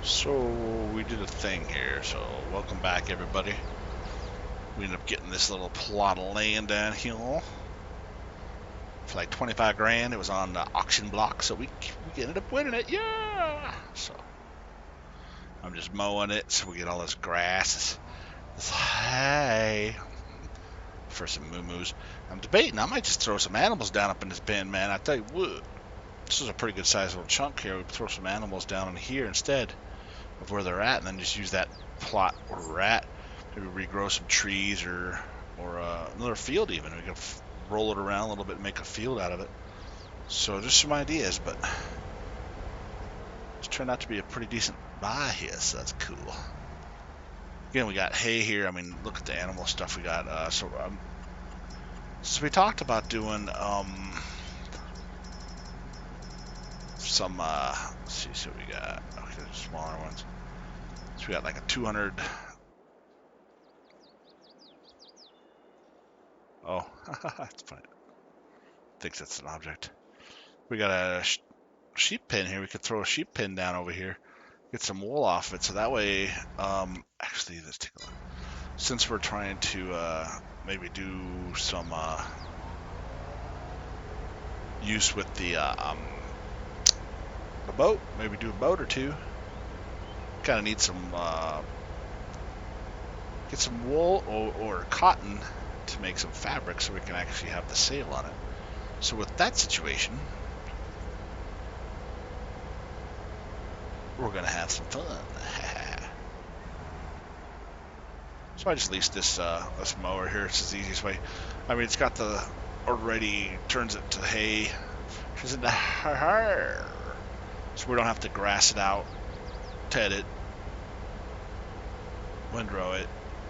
So we did a thing here, so welcome back everybody. We ended up getting this little plot of land down here for like 25 grand. It was on the auction block, so we ended up winning it, yeah! So I'm just mowing it so we get all this grass, this hay for some moo-moos. I'm debating, I might just throw some animals down up in this bin, man. I tell you what, this is a pretty good sized little chunk here. We throw some animals down in here instead of where they're at, and then just use that plot where we're at. Maybe regrow some trees or another field even. We can roll it around a little bit and make a field out of it. So just some ideas, but it's turned out to be a pretty decent buy here, so that's cool. Again, we got hay here. I mean, look at the animal stuff we got. So we talked about doing some let's see what we got. Okay, smaller ones. So we got like a 200. Oh, that's funny. Thinks that's an object. We got a sheep pen here. We could throw a sheep pen down over here, get some wool off it, so that way, actually, let's take a look. Since we're trying to maybe do some use with the boat, maybe do a boat or two. Kind of need some get some wool or cotton to make some fabric, so we can actually have the sail on it. So with that situation, we're gonna have some fun. So I just leased this mower here. It's the easiest way. I mean, it's got the already turns it to hay, turns it to hay, so we don't have to grass it out, ted it, windrow it,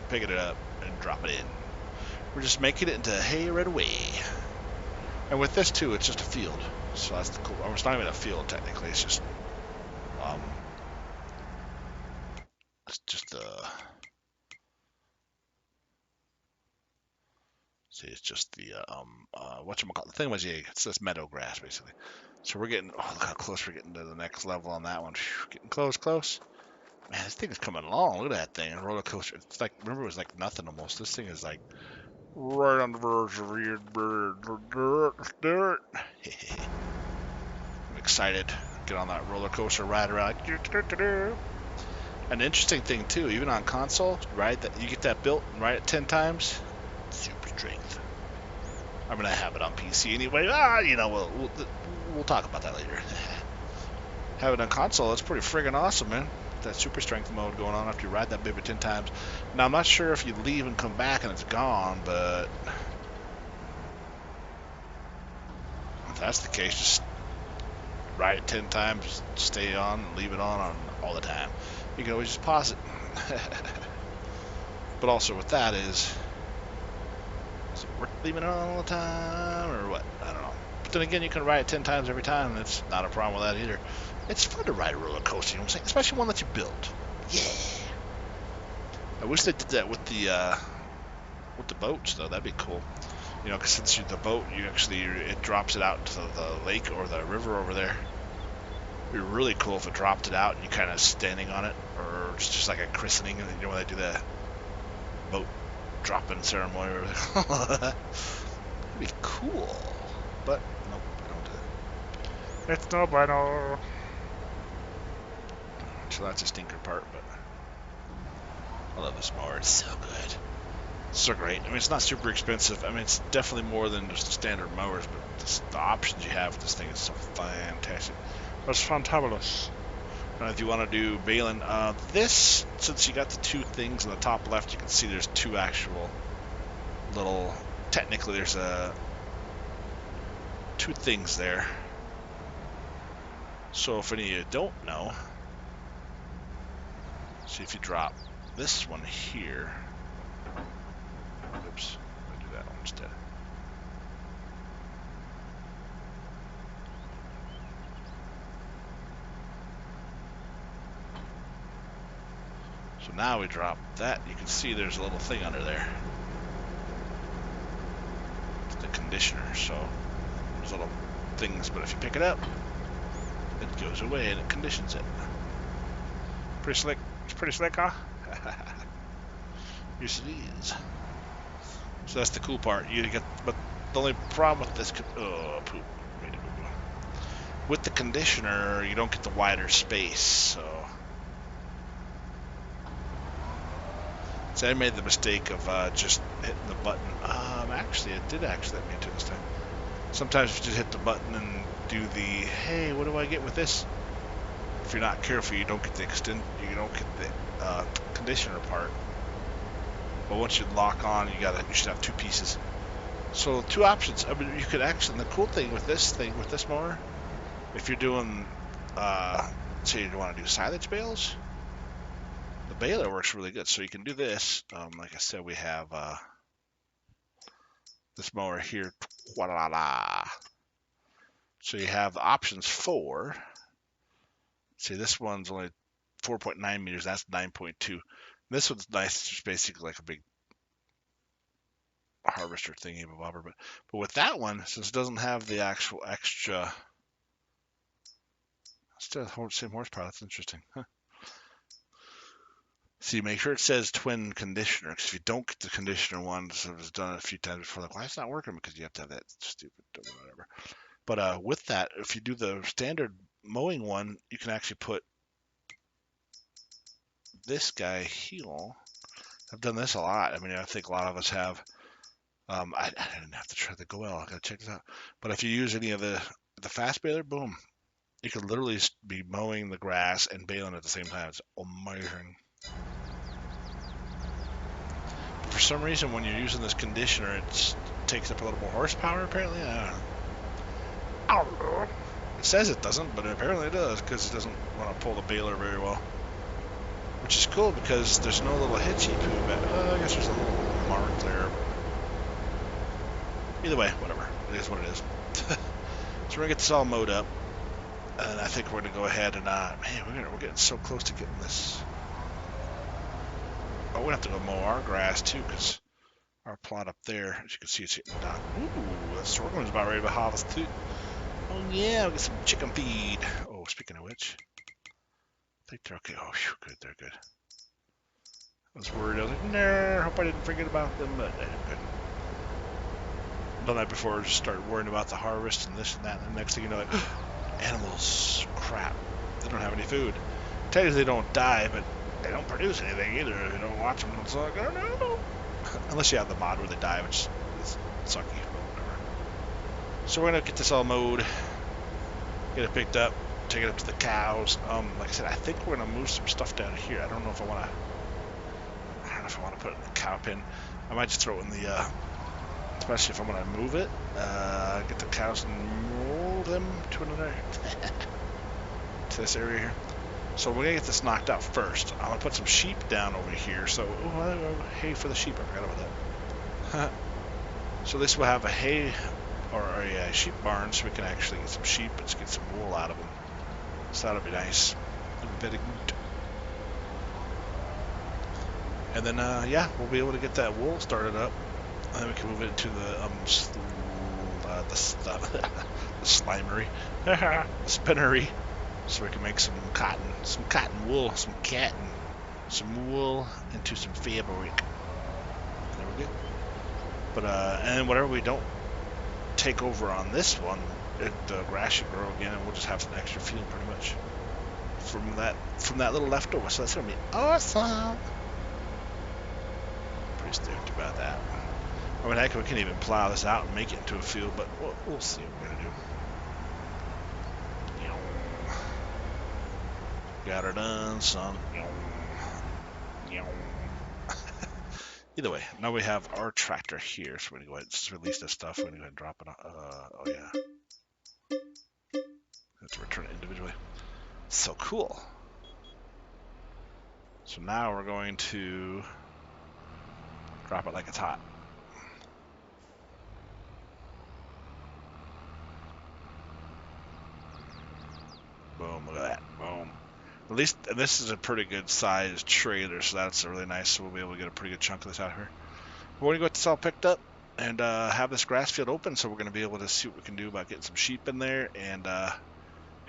pick it up, and drop it in. We're just making it into hay right away. And with this too, it's just a field. So that's the cool. Well, it's not even a field technically. It's just see, it's just the whatchamacallit. The thing was, yeah, it's this meadow grass basically. So we're getting, oh, look how close we're getting to the next level on that one. Getting close. Man, this thing is coming along. Look at that thing, a roller coaster. It's like, remember, it was like nothing almost. This thing is like right on the verge of dirt. I'm excited. Get on that roller coaster ride around. An interesting thing too, even on console, right? That you get that built and ride it 10 times. Super strength. I'm gonna have it on PC anyway. You know, we'll talk about that later. Have it on console, it's pretty friggin' awesome, man. That super strength mode going on after you ride that baby 10 times. Now, I'm not sure if you leave and come back and it's gone, but if that's the case, just ride it 10 times, stay on, and leave it on all the time. You can always just pause it. But also with that is it worth leaving it on all the time, or what? I don't know. But then again, you can ride it 10 times every time, and it's not a problem with that either. It's fun to ride a roller coaster, you know what I'm saying? Especially one that you build. Yeah. I wish they did that with the boats, though. That'd be cool. You know, because since the boat, it drops it out into the lake or the river over there. It'd be really cool if it dropped it out and you kind of standing on it, or just like a christening. You know when they do the boat drop-in ceremony or whatever. That'd be cool. But nope, I don't do that. It's no bueno. So that's a stinker part, but I love this mower. It's so good. It's so great. I mean, it's not super expensive. I mean, it's definitely more than just the standard mowers, but the options you have with this thing is so fantastic. It's fantabulous. And if you want to do baling, this, since you got the two things on the top left, you can see there's two actual little, technically there's two things there. So if any of you don't know, see if you drop this one here. Oops, I'm gonna do that one instead. So now we drop that. You can see there's a little thing under there. It's the conditioner. So there's little things, but if you pick it up, it goes away and it conditions it. Pretty slick. It's pretty slick, huh? Yes, it is. So that's the cool part. You get, but the only problem with this, oh, poop. Made a boo-boo. With the conditioner, you don't get the wider space. So I made the mistake of just hitting the button. Actually, it did actually let me into this time. Sometimes you just hit the button and do the, hey, what do I get with this? If you're not careful, you don't get the you don't get the conditioner part. But once you lock on, you should have two pieces. So two options. I mean, you could actually. And the cool thing with this mower, if you're doing, say you want to do silage bales, the baler works really good. So you can do this. Like I said, we have this mower here. So you have the options for. See, this one's only 4.9 meters. That's 9.2. This one's nice. It's just basically like a big harvester thingy, but with that one, since it doesn't have the actual extra, still same horsepower. That's interesting. Huh. See, make sure it says twin conditioner, because if you don't get the conditioner one, so I've done it a few times before, like, why it's not working? Because you have to have that stupid whatever. But with that, if you do the standard mowing one, you can actually put this guy here. I've done this a lot. I mean, I think a lot of us have. I didn't have to try the Goel. I gotta check this out. But if you use any of the fast baler, boom, you could literally be mowing the grass and baling at the same time. It's amazing. But for some reason, when you're using this conditioner, it takes up a little more horsepower. Apparently, I don't know. It says it doesn't, but apparently it does, because it doesn't want to pull the baler very well. Which is cool because there's no little hitchy poo. But I guess there's a little mark there. Either way, whatever. It is what it is. So we're gonna get this all mowed up, and I think we're gonna go ahead and man, we're getting so close to getting this. Oh, we have to go mow our grass too, because our plot up there, as you can see, it's hitting down. Ooh, the sorghum's about ready to harvest too. Oh yeah, we'll get some chicken feed. Oh, speaking of which, I think they're okay. Oh, phew, good, they're good. I was worried. I was like, nah, hope I didn't forget about them, but they're good. Done that before, just start worrying about the harvest and this and that, and the next thing you know, like, animals, crap, they don't have any food. Technically they don't die, but they don't produce anything either. You don't watch them, it's like, I don't know. Unless you have the mod where they die, which is sucky, but whatever. So we're gonna get this all mowed, get it picked up, take it up to the cows. Like I said, I think we're gonna move some stuff down here. I don't know if I want to put it in the cow pen. I might just throw it in the especially if I'm going to move it, get the cows and roll them to another, to this area here. So we're going to get this knocked out first. I'm going to put some sheep down over here. So, hay for the sheep, I forgot about that. So this will have a hay, or a sheep barn, so we can actually get some sheep and get some wool out of them. So that'll be nice. That'll be very good. And then, yeah, we'll be able to get that wool started up. And then we can move it into the slimery, the spinnery, so we can make some cotton wool, some wool into some fabric. There we go. But and whatever we don't take over on this one, the grass should grow again, and we'll just have some extra field pretty much from that little leftover. So that's gonna be awesome. Pretty stoked about that. I mean, heck, we can even plow this out and make it into a field, but we'll see what we're gonna do. Got her done, son. Either way, now we have our tractor here, so we're gonna go ahead and just release this stuff. We're gonna go ahead and drop it on. Oh yeah. Have to return it individually. So cool. So now we're going to drop it like it's hot. Boom, look at that. Boom. At least this is a pretty good sized trailer, so that's really nice. So we'll be able to get a pretty good chunk of this out here. We're going to get this all picked up and have this grass field open, so we're going to be able to see what we can do about getting some sheep in there and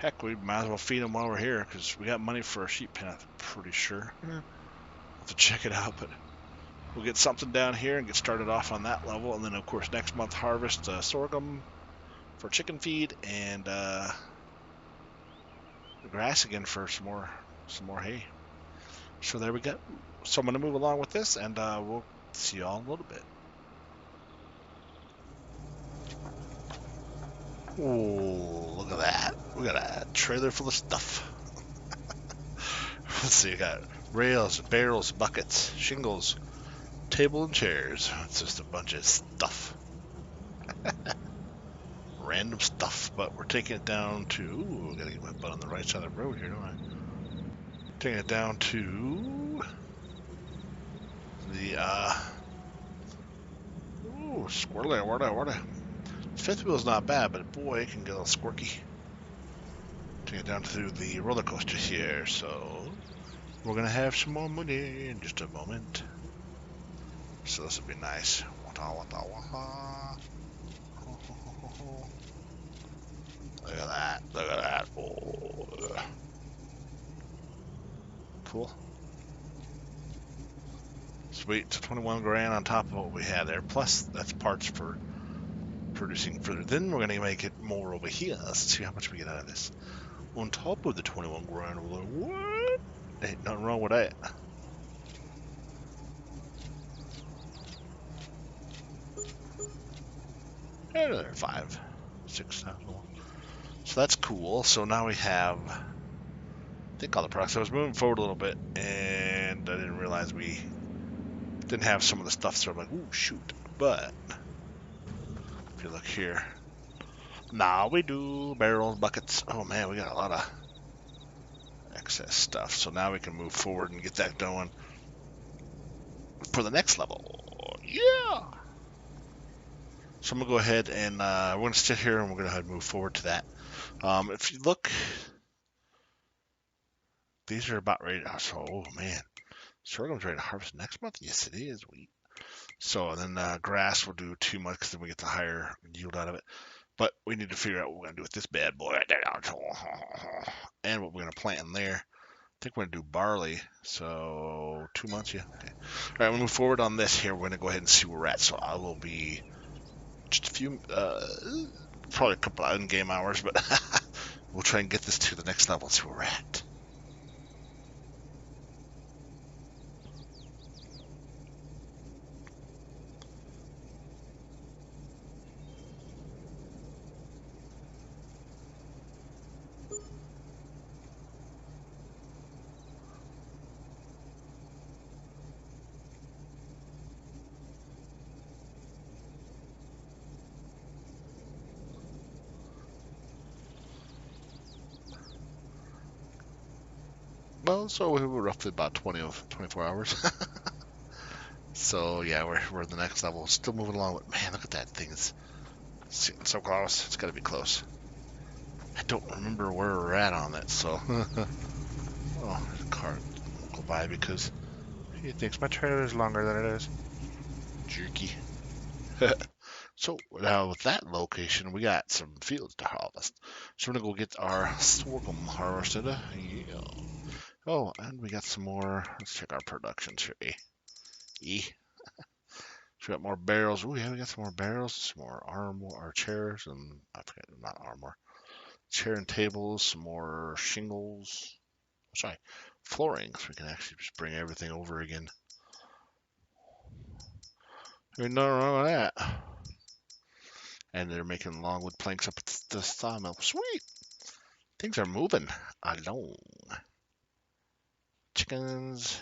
Heck, we might as well feed them while we're here, because we got money for a sheep pen, I'm pretty sure. I'll have to check it out, but we'll get something down here and get started off on that level, and then of course next month harvest sorghum for chicken feed, and the grass again for some more hay. So there we go. So I'm going to move along with this, and we'll see y'all in a little bit. Oh, look at that. We got a trailer full of stuff. Let's see, we got rails, barrels, buckets, shingles, table and chairs. It's just a bunch of stuff. Random stuff, but we're taking it down to... Ooh, I gotta get my butt on the right side of the road here, don't I? Taking it down to... the, Ooh, squirrely, where fifth wheel's not bad, but boy, it can get a little squirky. Take it down to the roller coaster here, so we're gonna have some more money in just a moment. So this will be nice. Look at that! Look at that! Oh, cool. Sweet. It's 21 grand on top of what we had there. Plus, that's parts for producing further. Then we're gonna make it more over here. Let's see how much we get out of this. On top of the 21 grand, we're like, what? Ain't nothing wrong with that. Another 5, 6,000. So that's cool. So now we have, I think, all the products. I was moving forward a little bit, and I didn't realize we didn't have some of the stuff. So I'm like, ooh, shoot. But if you look here, now we do barrels, buckets. Oh man, we got a lot of excess stuff. So now we can move forward and get that going for the next level. Yeah. So I'm gonna go ahead and we're gonna sit here and we're gonna go ahead and move forward to that. If you look, these are about ready. So, oh man, sorghum's ready to harvest next month. Yes, it is. So then grass will do too much because then we get the higher yield out of it. But we need to figure out what we're gonna do with this bad boy and what we're gonna plant in there. I think we're gonna do barley. So 2 months, yeah. Okay. All right, we'll move forward on this here. We're gonna go ahead and see where we're at. So I will be just a few, probably a couple of in-game hours, but we'll try and get this to the next level and see where we're at. Well, so we were roughly about 24 hours. So yeah, we're the next level. Still moving along. But man, look at that thing. It's so close. It's got to be close. I don't remember where we're at on it. So, oh, there's a car will go by because he thinks my trailer is longer than it is. Jerky. So now with that location, we got some fields to harvest. So we're gonna go get our sorghum harvested. Yeah. Oh, and we got some more. Let's check our productions here. So we got more barrels. Oh yeah, we got some more barrels, some more armor, or chairs, and I forget, not armor. Chair and tables, some more shingles. Sorry, flooring. So we can actually just bring everything over again. There's nothing wrong with that. And they're making longwood planks up at the sawmill. Sweet. Things are moving along. Chickens,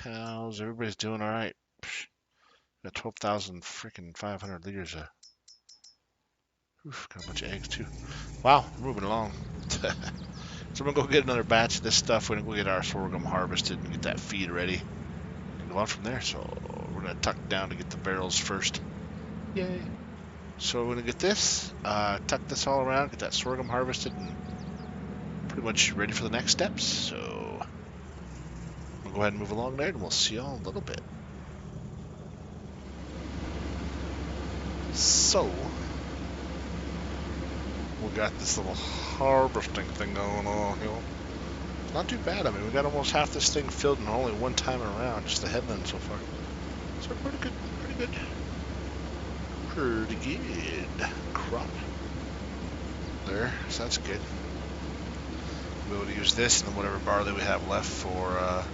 cows, everybody's doing all right. Got 12,000 freaking 500 liters of. Oof, got a bunch of eggs too. Wow, we're moving along. So we're gonna go get another batch of this stuff. We're gonna go get our sorghum harvested and get that feed ready and go on from there. So we're gonna tuck down to get the barrels first. Yay! So we're gonna get this, tuck this all around, get that sorghum harvested, and pretty much ready for the next steps. So we'll go ahead and move along there, and we'll see y'all in a little bit. So we got this little harvesting thing going on here. Not too bad. I mean, we got almost half this thing filled in only one time around, just the headland so far. So pretty good, pretty good. Pretty good crop there, so that's good. We'll be able to use this and then whatever barley we have left for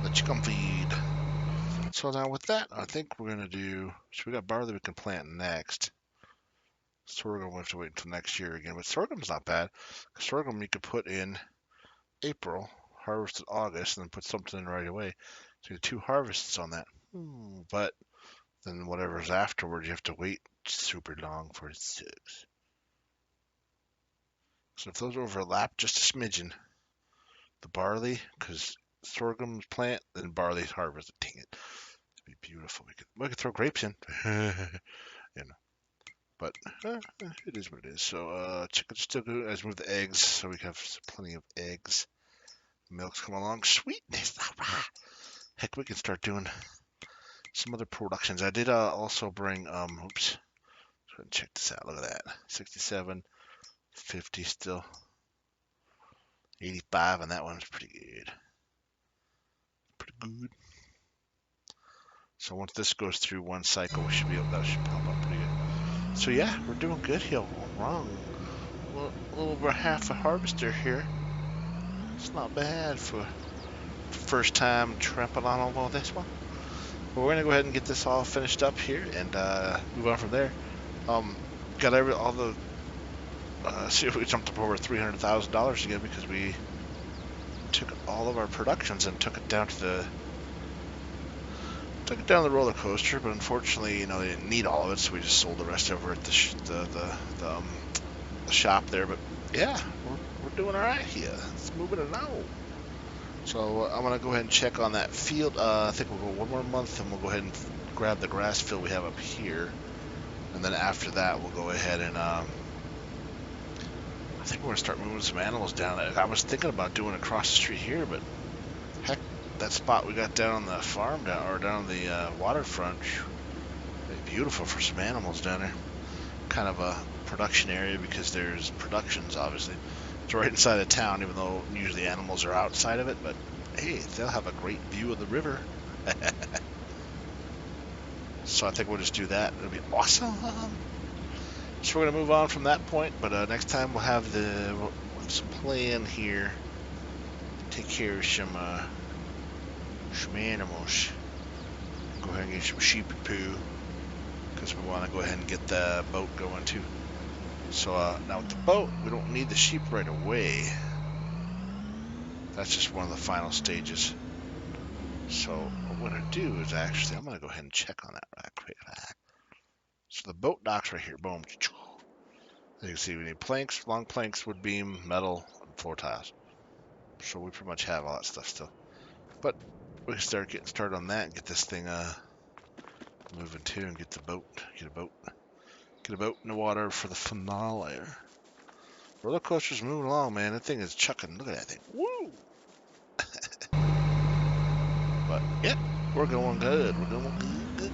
the chicken feed. So now with that, I think we're gonna do. So we got barley we can plant next. Sorghum we have to wait until next year again, but sorghum's not bad. Sorghum you could put in April, harvest in August, and then put something in right away. So you get 2 harvests on that. But then whatever's afterwards, you have to wait super long for it. Sucks. So if those overlap just a smidgen, the barley, because sorghum's plant, then barley's harvest. Dang it. It'd be beautiful. We could throw grapes in. You know. But it is what it is. So chicken's still good. Let's move the eggs so we have plenty of eggs. Milk's coming along. Sweetness. Heck, we can start doing some other productions. I did also bring, oops. Let's go ahead and check this out. Look at that. 67, 50 still. 85, and that one's pretty good. Pretty good. So once this goes through one cycle, we should be able, that should pop up pretty good. So yeah, we're doing good here. Wrong. A little over half a harvester here. It's not bad for first time trampling on all this one. But we're gonna go ahead and get this all finished up here and move on from there. Got all the see, we jumped up over $300,000 again because we took all of our productions and took it down the roller coaster. But unfortunately, you know, they didn't need all of it, so we just sold the rest over at the shop there. But yeah, we're doing all right here. It's moving along. So I'm gonna go ahead and check on that field. I think we'll go one more month, and we'll go ahead and grab the grass field we have up here, and then after that, we'll go ahead and I think we're gonna start moving some animals down. I was thinking about doing it across the street here, but heck, that spot we got down on the farm down on the waterfront, beautiful for some animals down there. Kind of a production area because there's productions, obviously. It's right inside of town, even though usually animals are outside of it, but hey, they'll have a great view of the river. So I think we'll just do that. It'll be awesome. So we're gonna move on from that point, but next time we'll have some plan here. Take care of some animals. Go ahead and get some sheep poo, because we want to go ahead and get the boat going too. So now with the boat, we don't need the sheep right away. That's just one of the final stages. So what we're gonna do is actually, I'm gonna go ahead and check on that right quick. So the boat dock's right here. Boom. As you can see, we need planks, long planks, wood beam, metal, and floor tiles. So we pretty much have all that stuff still. But we can start getting started on that and get this thing moving too, and get a boat in the water for the finale. Roller coaster's moving along, man. That thing is chucking. Look at that thing. Woo! But yeah, we're going good. We're going good.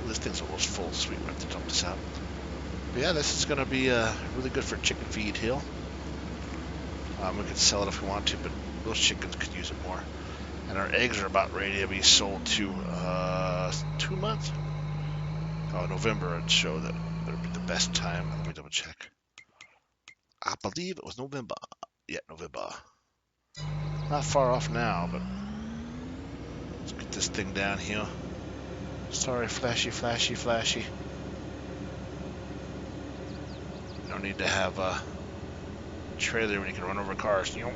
This thing's almost full. Sweet, we have to dump this out. But yeah, this is gonna be really good for chicken feed hill. We could sell it if we want to, but those chickens could use it more. And our eggs are about ready to be sold to 2 months. Oh, November would show that would be the best time. Let me double check. I believe it was November. Yeah, November. Not far off now, but let's get this thing down here. Sorry, flashy. You don't need to have a trailer when you can run over cars. You know?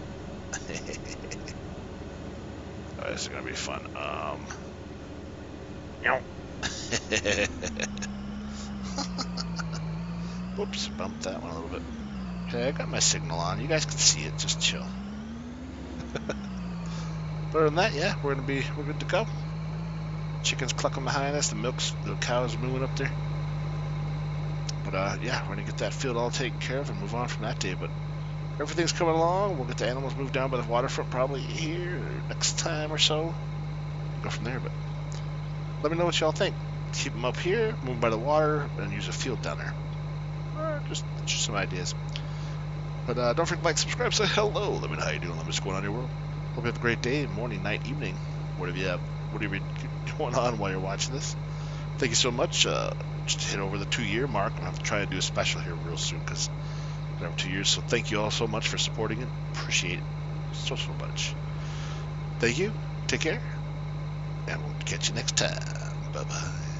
Oh, this is gonna be fun. Whoops, bumped that one a little bit. Okay, I got my signal on. You guys can see it. Just chill. But other than that, yeah, we're good to go. Chickens clucking behind us. The cows moving up there. But yeah, we're gonna get that field all taken care of and move on from that day. But everything's coming along. We'll get the animals moved down by the waterfront probably here next time or so. Go from there. But let me know what y'all think. Keep them up here, move by the water, and use a field down there. Alright. just some ideas. But don't forget to like, subscribe, say hello. Let me know how you doing. Let me know what's going on in your world. Hope you have a great day, morning, night, evening, whatever you have, whatever you're going on while you're watching this. Thank you so much. Just hit over the 2-year mark. I'm going to have to try and do a special here real soon because we're over 2 years. So thank you all so much for supporting it. Appreciate it so much. Thank you. Take care. And we'll catch you next time. Bye-bye.